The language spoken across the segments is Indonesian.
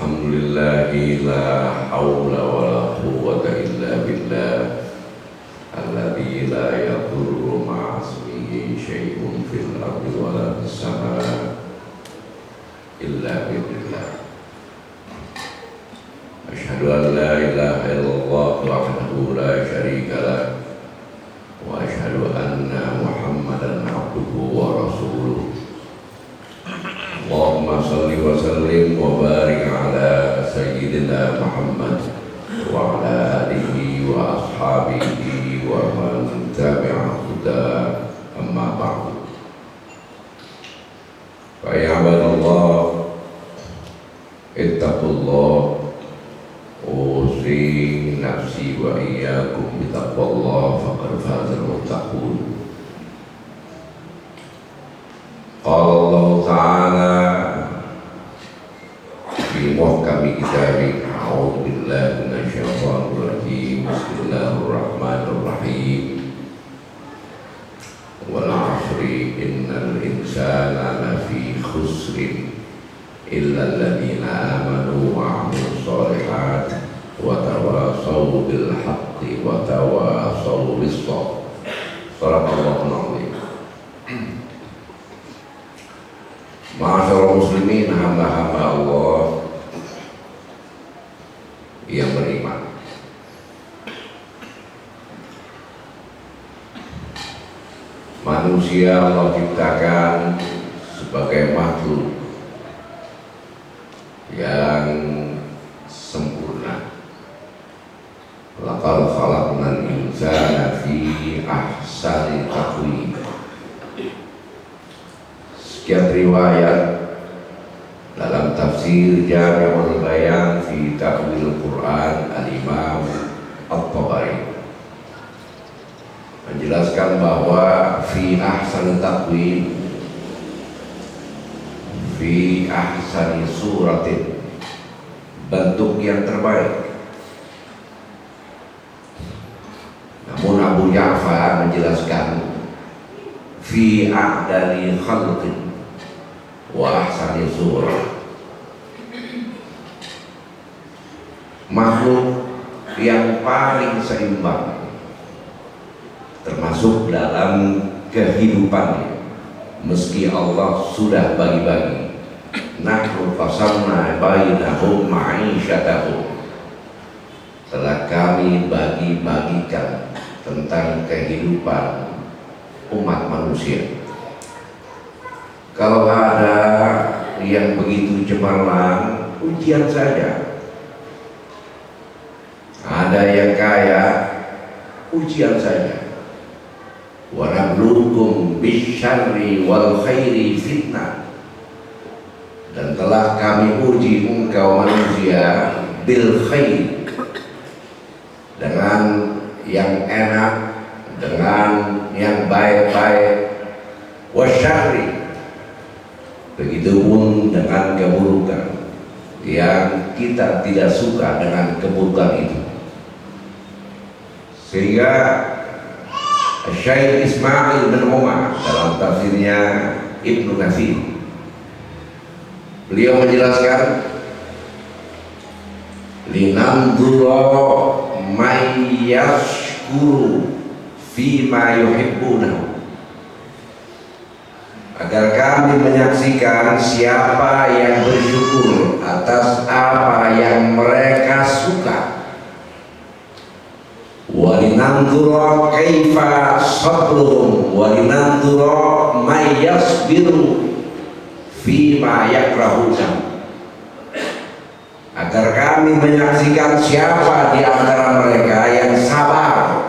Alhamdulillahi la hawla wa la quwwata illa billah alladzi la yadurru ma'a ismihi syai'un fil ardi wa la fis samaa illa billah. Asyhadu an la ilaha illallah wahdahu la syarika lah wa asyhadu anna Muhammadan abduhu wa rasuluh. Allahumma salli wa sallim wa barik ala sayyidina Muhammad wa ala alihi wa ashabihi wa man tabi'a huda, amma ba'du. Fa ya ibadallah ittaqullah, usi nafsi wa iyyakum bittaqwallah faqad fazal muttaqun. Qala Allah Ta'ala fi muhkami kitabih, a'udzu billahi minasyaitonir rajim, bismillahirrahmanirrahim. Wal 'ashri innal insana lafi khusrin illa alladziina aamanu wa 'amilus shalihaati wa tawassaw bil haqqi wa tawassaw bis sabr. Shadaqallahul 'azim. Ma'asyiral muslimin, hamba-hamba Allah yang beriman. Manusia Allah ciptakan sebagai makhluk yang sempurna. Laqad khalaqnal insana fi ahsani taqwim. Sekian riwayat dalam tafsir Jami'ul Bayan fi Ta'wil Quran Al-Imam At-Tabari menjelaskan bahwa fi ahsani taqwim, fi ahsani suratin, bentuk yang terbaik. Namun Abu Ja'far menjelaskan fi a'dali khalqin wa ahsani surah, makhluk yang paling seimbang termasuk dalam kehidupannya. Meski Allah sudah bagi-bagi, nahnu qasamna bainahum ma'isyatahum, telah kami bagi-bagikan tentang kehidupan umat manusia. Kalau ada yang begitu cemerlang, ujian saja. Ada yang kaya, ujian saja. Wa nabluukum bisyarri wal khairi fitnah. Dan telah kami uji engkau manusia bil khair, dengan yang enak, dengan yang baik-baik, wasyarri, begitupun dengan keburukan yang kita tidak suka dengan keburukan itu. Sehingga Syekh Ismail bin Umar dalam tafsirnya Ibnu Katsir, beliau menjelaskan linanzura may yashkuru fima yuhibbunahu, agar kami menyaksikan siapa yang bersyukur atas apa yang mereka suka. Walinanzura kaifa sabruhum walinanzura may yasbiru fima yakrahuna, agar kami menyaksikan siapa di antara mereka yang sabar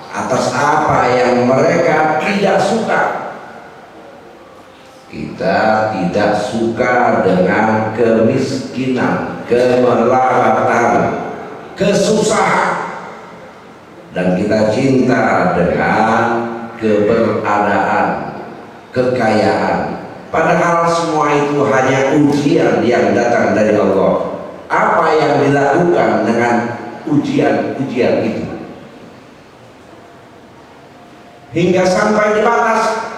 atas apa yang mereka tidak suka. Kita tidak suka dengan kemiskinan, kemelaratan, kesusahan, dan kita cinta dengan keberadaan, kekayaan. Padahal semua itu hanya ujian yang datang dari Allah. Apa yang dilakukan dengan ujian-ujian itu? Hingga sampai di batas.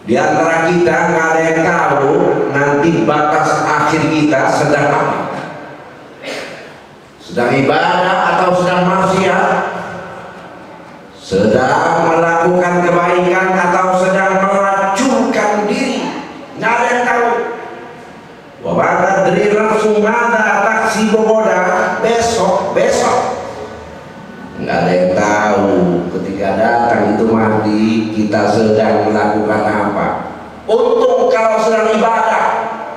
Di antara kita nggak ada yang tahu nanti batas akhir kita sedang apa? Sedang ibadah atau sedang maksiat? Sedang melakukan kebaikan atau sedang meracunkan diri? Nggak ada yang tahu. Wa ma tadri nafsun madza taksibu ghadan. Besok nggak ada yang tahu. Ketika datang itu mati, kita sedang melakukan apa? Untung kalau sedang ibadah,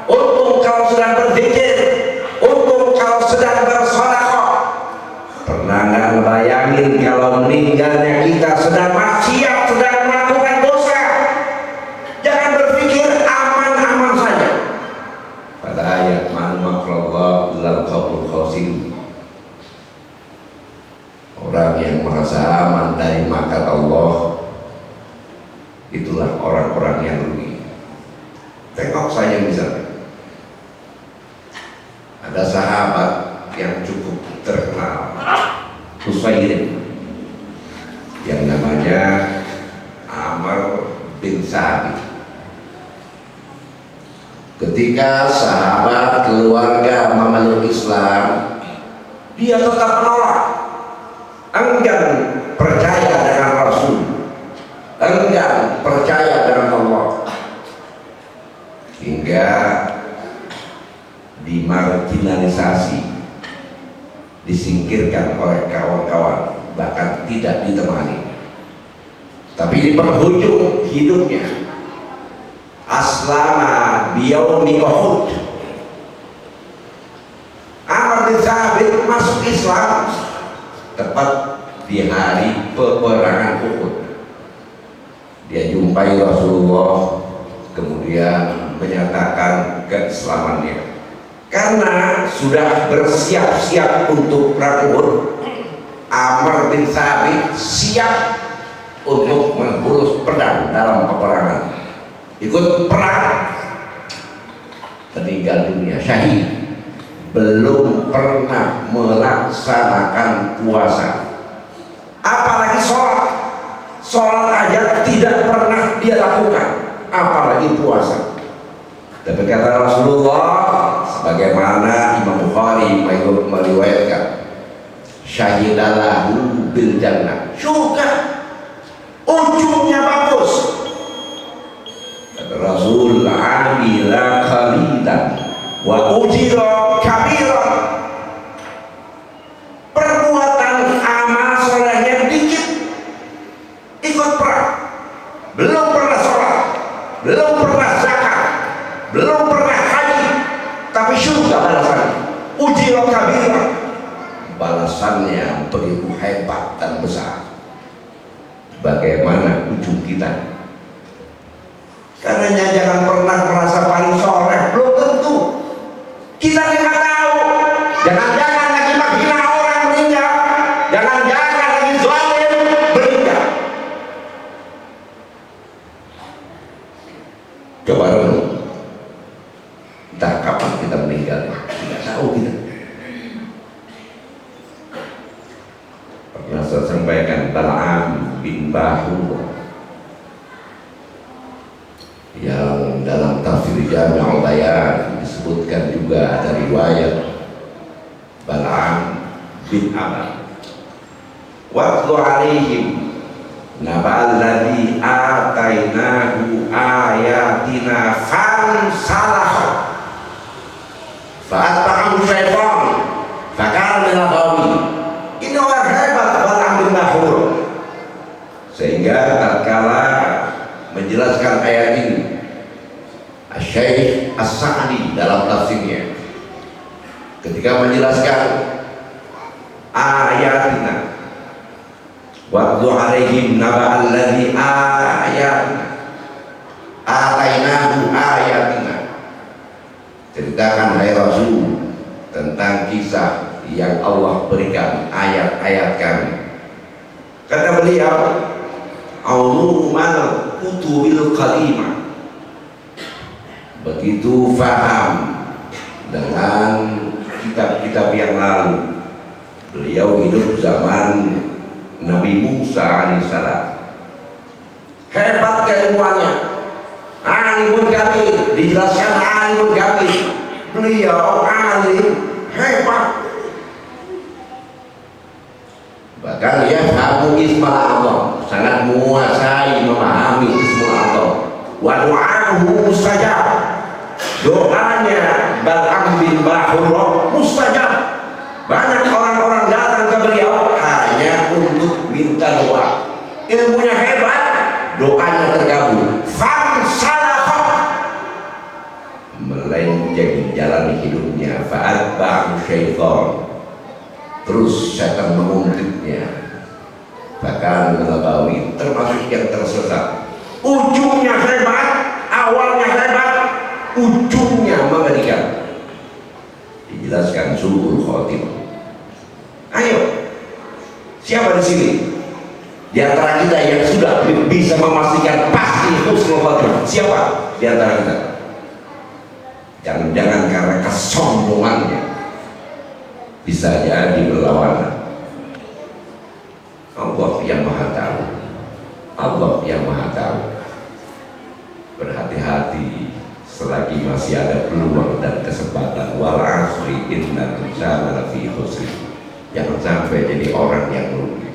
untung kalau sedang berzikir, untung kalau sedang bersedekah. Pernah nggak bayangin kalau meninggalnya kita sedang maksiat, sedang melakukan dosa? Jangan berpikir aman-aman saja. Pada ayat man makrallah lal qaumul khasirin, orang yang merasa aman dari makar Allah, itulah orang-orang yang rugi. Tengok saja misalnya, ada sahabat yang cukup terkenal, Utsairim, yang namanya Amr bin Sa'id. Ketika sahabat keluarga memeluk Islam, dia tetap menolak, enggan percaya dengan Rasul, enggan percaya dengan Allah, hingga dimarginalisasi, disingkirkan oleh kawan-kawan, bahkan tidak ditemani. Tapi di penghujung hidupnya, aslama biyaumi Uhud, Amr bin Sa'id masuk Islam tepat di hari peperangan Uhud. Dia jumpai Rasulullah, kemudian menyatakan keislamannya. Karena sudah bersiap-siap untuk perang Uhud, Amr bin Sa'id siap untuk mengurus pedang dalam peperangan, ikut perang, meninggal dunia syahid. Belum pernah melaksanakan puasa, apalagi sholat aja tidak pernah dia lakukan, apalagi puasa. Tapi kata Rasulullah, sebagaimana Imam Bukhari meriwayatkan, syahidalahu bil jannah, surga, ujungnya bagus. Kata Rasul, amila khalidan wa ujira kabira, perbuatan amal solehnya dikit, ikut perang, belum pernah sholat, belum pernah zakat, belum pernah haji, tapi surga balasannya, ujira kabira, balasannya begitu hebat dan besar. Bagaimana ujung kita? Karena jangan pernah merasa paling soleh, belum tentu. Kita tidak tahu. Jangan-jangan lagi menghina orang meninggal, jangan-jangan lagi zalim meninggal. Coba renung, entah kapan kita meninggal, tidak tahu kita. Pernah saya sampaikan Bal'am bin Bahur, yang dalam tafsir Jami' Bayan disebutkan juga ada riwayat Bal'am bin Amr, watlu alaihim naba'al ladzi atainahu ayatina fansalahu fa'atba'ahu syaitan fakana minal ghawin. Ini orang hebat Bal'am bin Bahur, sehingga tatkala menjelaskan ayat ini, Syekh As-Sa'di dalam tafsirnya ketika menjelaskan ayatina watlu alaihim naba'al ladzi ayatina atainahu ayatina, ceritakan hai Rasul tentang kisah yang Allah berikan ayat-ayat kami. Kata beliau, aulumal kutubil qalimah, begitu faham dengan kitab-kitab yang lalu. Beliau hidup zaman Nabi Musa alaihissalam, hebat keilmuannya, alimun kabir, dijelaskan alimun kabir, beliau alim hebat, bahkan ya Abu Ismail Allah sangat menguasai memahami Ismail Allah. Wa du'ahu mustajab, doanya Bal'am bin Ba'urah mustajab. Banyak orang-orang datang ke beliau hanya untuk minta doa. Ilmunya hebat, doanya tergabung. Fansalakha, melenceng jalan hidupnya. Fa'atba'u syaitan, terus setan menguntitnya. Bahkan Nabawi termasuk yang tersesat. Ujungnya hebat, awalnya hebat, ujungnya mengerikan. Dijelaskan suul khotimah. Ayo, siapa di sini di antara kita yang sudah bisa memastikan pasti husnul khotimah? Siapa di antara kita? Jangan-jangan karena kesombongannya bisa jadi berlawanan. Allah yang Maha Tahu, Allah yang Maha Tahu. Berhati-hati selagi masih ada peluang dan kesempatan. Wal asri innal insana lafi khusr. Jangan sampai jadi orang yang rugi.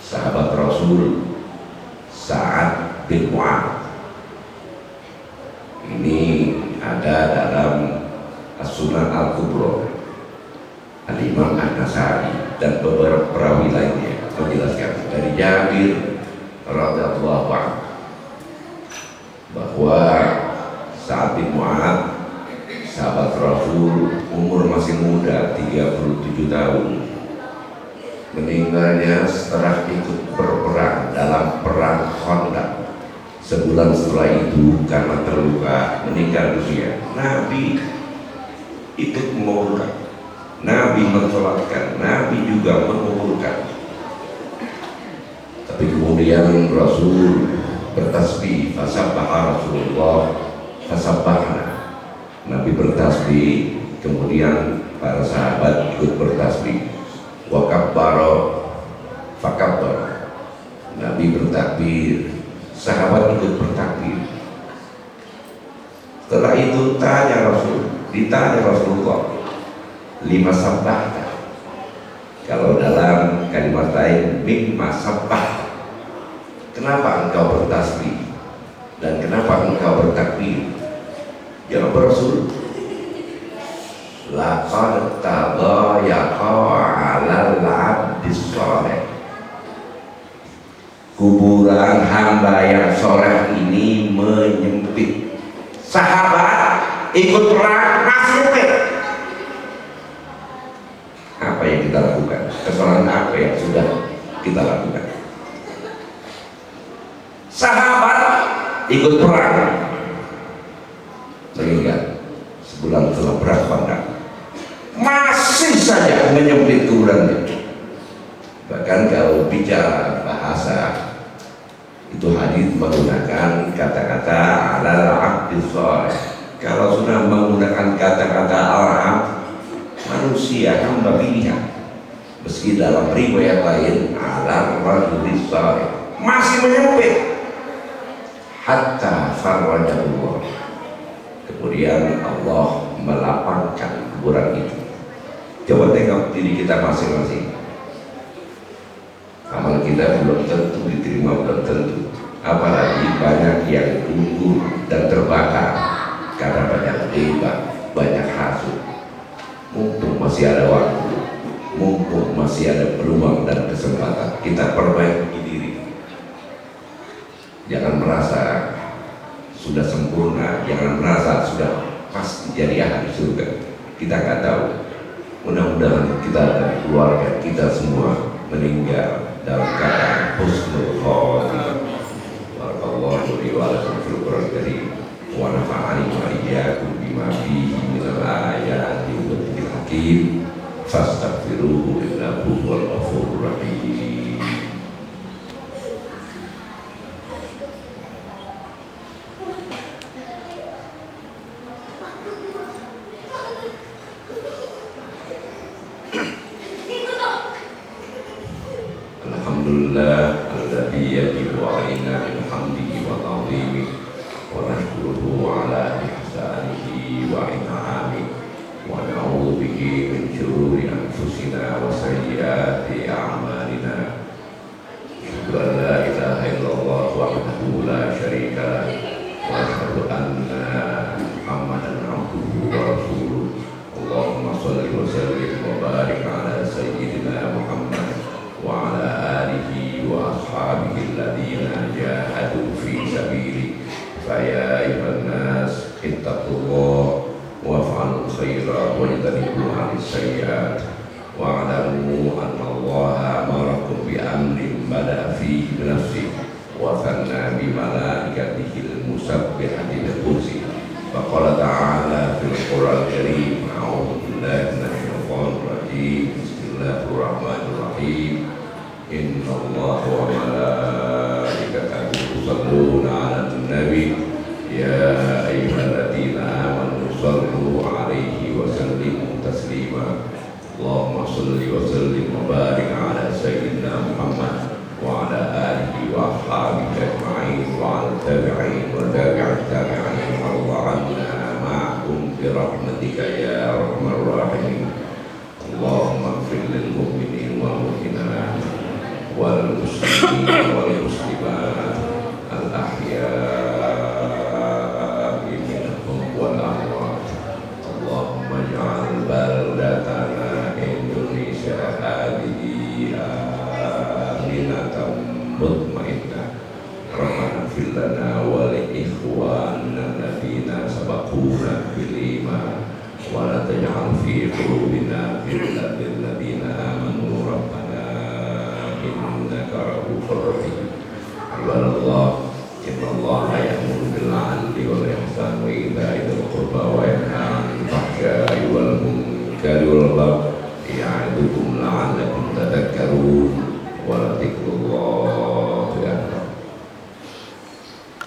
Sahabat Rasul Sa'ad bin Mu'adz ini ada dalam As-Sunan Al-Kubra, Al-Imam An-Nasai dan beberapa perawi lainnya menjelaskan dari Jabir radhiyallahu anhu bahwa Sa'ad bin Mu'adz sahabat Rasul, umur masih muda 37 tahun, meninggalnya setelah ikut berperang dalam perang Khandaq. Sebulan setelah itu karena terluka meninggal dunia. Nabi ikut menguburkan, Nabi mensolatkan, Nabi juga menguburkan. Tapi kemudian Rasul bertasbih, fasabbaha Rasulullah fasabbahna. Nabi bertasbih, kemudian para sahabat ikut bertasbih. Wa kabbara fakabbar. Nabi bertakbir, sahabat ikut bertakbir. Setelah itu ditanya Rasulullah, lima sabbahta. Kalau dalam kalimat lain, mimma sabbahta. Kenapa engkau bertasbih dan kenapa engkau bertakbir? Jawab Rasul, laqad tadayaqa 'alal 'abdis shalih. Kuburan hamba yang soleh ini menyempit. Sahabat ikut perang masih nyempit. Apa yang kita lakukan? Kesalahan apa yang sudah kita lakukan? Sahabat ikut perang, meninggal sebulan setelah perang Khandaq, masih saja menyempit kuburannya. Bahkan kalau bicara bahasa itu hadis menggunakan kata-kata alal abdi shalih. Kalau sudah menggunakan kata-kata al-abd, manusia hamba pilihan. Meski dalam riwayat lain alal rajuli shalih, masih menyempit. Hatta farajahullah, kemudian Allah melapangkan kuburan itu. Coba tengok diri kita masing-masing. Amal kita belum tentu diterima, belum tentu. Apalagi banyak yang gugur dan terbakar karena banyak debat, banyak hasut. Mumpung masih ada waktu, mumpung masih ada peluang dan kesempatan, kita perbaiki diri. Jangan merasa sudah sempurna, jangan merasa sudah pasti jadi ahli surga. Kita nggak tahu. Mudah-mudahan kita dan keluarga kita semua meninggal dalam keadaan husnul khotimah. Barakallahu li wa lakum fil Qur'anil karim wa nafa'ani wa iyyakum bima fihi minal ayati wa dzikril hakim. Fastaghfiruhu innahu huwal ghafurur rahim. Alhamdulillah alladzi yajibu alaina min hamdihi wa ta'zimihi wa nashkuruhu ala ihsanihi الخيرات وافعلوا الخيرات واجتنبوا عن السيئات واعلموا أن الله أمركم بأمر بدأ فيه بنفسه وثنى بملائكته المسبحة بقدسه فقال تعالى في القرآن الكريم أعوذ بالله من الشيطان الرجيم بسم الله الرحمن الرحيم إن الله وملائكته يصلون على النبي يا أيها الذين آمنوا صلوا عليه وسلموا تسليما اللهم صل وسلم وبارك على سيدنا محمد وعلى آله وأصحابه أجمعين وعلى التابعين وتابع التابعين وارض عنا معهم برحمتك يا أرحم الراحمين اللهم اغفر للمؤمنين والمؤمنات والمسلمين والمسلمات الأحياء منهم والأموات اللهم اجعل بلدتنا إندونيسيا هذه آمنة مطمئنة ربنا اغفر لنا ولإخواننا الذين سبقونا بالإيمان ولا تجعل في قلوبنا غلا للذين آمنوا ربنا إنك رؤوف رحيم عباد الله إن الله يأمر بالعدل والإحسان وإيتاء ذي القربى وينهى عن الفحشاء والمنكر والبغي يعظكم لعلكم تذكرون